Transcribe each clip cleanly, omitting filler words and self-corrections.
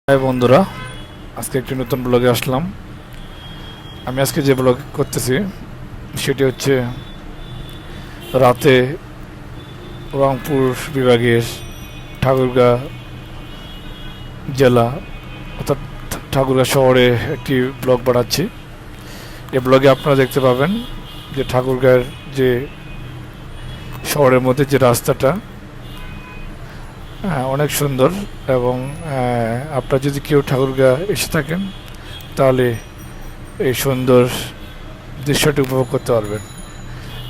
High বন্ধুরা, আজকে একটি নতুন ব্লগে আসলাম। আমি আজকে যে ব্লগ করতেছি সেটি হচ্ছে রাতে রংপুর বিভাগের ঠাকুরগাঁ জেলা অর্থাৎ ঠাকুরগাঁ শহরে একটি ব্লগ বানাচ্ছি। এই ব্লগে আপনারা দেখতে পাবেন যে ঠাকুরগাঁর যে শহরের মধ্যে যে রাস্তাটা অনেক সুন্দর এবং আপনারা যদি কেউ ঠাকুরগাঁ এসে থাকেন তাহলে এই সুন্দর দৃশ্যটি উপভোগ করতে পারবেন।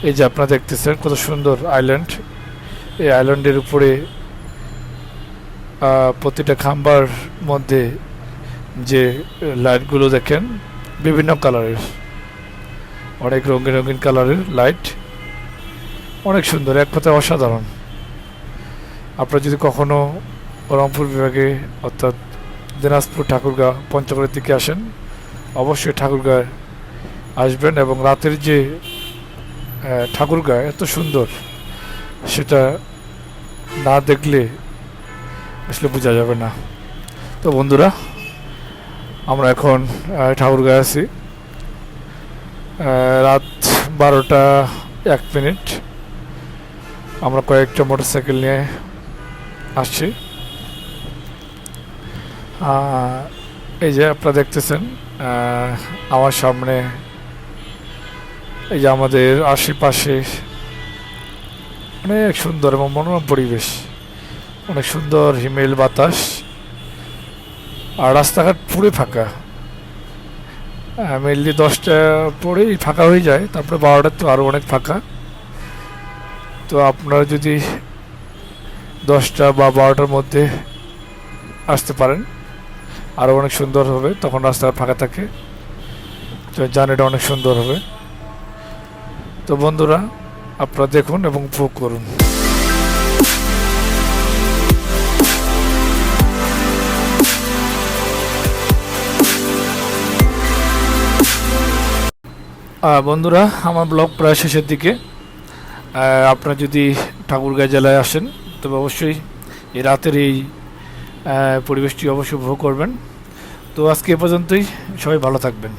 এই যে আপনারা দেখতেছেন কত সুন্দর আইল্যান্ড। এই আইল্যান্ডের উপরে প্রতিটা খাম্বার মধ্যে যে লাইটগুলো দেখেন বিভিন্ন কালারের, অনেক রঙিন রঙিন কালারের লাইট, অনেক সুন্দর, এক কথায় অসাধারণ। আপনারা যদি কখনো রংপুর বিভাগে অর্থাৎ দিনাজপুর ঠাকুরগাঁ পঞ্চগড়ের দিকে আসেন অবশ্যই ঠাকুরগাঁ আসবেন এবং রাতের যে ঠাকুরগাঁ এত সুন্দর সেটা না দেখলে আসলে বোঝা যাবে না। তো বন্ধুরা, আমরা এখন ঠাকুরগাঁ আছি, রাত 12:01। আমরা কয়েকটা মোটরসাইকেল নিয়ে আসছি। এই যে আপনারা দেখতেছেন আমার সামনে, এই যে আমাদের আশেপাশে অনেক সুন্দর এবং মনোরম পরিবেশ, অনেক সুন্দর হিমেল বাতাস, আর রাস্তাঘাট পুরো ফাঁকা। মেনলি 10টা পরেই ফাঁকা হয়ে যায়, তারপরে 12টার তো আরও অনেক ফাঁকা। তো আপনারা যদি 10টা বা 12টার মধ্যে আসতে পারেন আরও অনেক সুন্দর হবে, তখন রাস্তা ফাঁকা থাকে, জার্নিটা অনেক সুন্দর হবে। তো বন্ধুরা, আপনারা দেখুন এবং উপভোগ করুন। বন্ধুরা, আমার ব্লগ প্রায় শেষের দিকে। আপনারা যদি ঠাকুরগাঁ জেলায় আসেন তবে অবশ্যই এই রাতের এই পরিবেশটি অবশ্যই উপভোগ করবেন। তো আজকে এ পর্যন্তই, সবাই ভালো থাকবেন।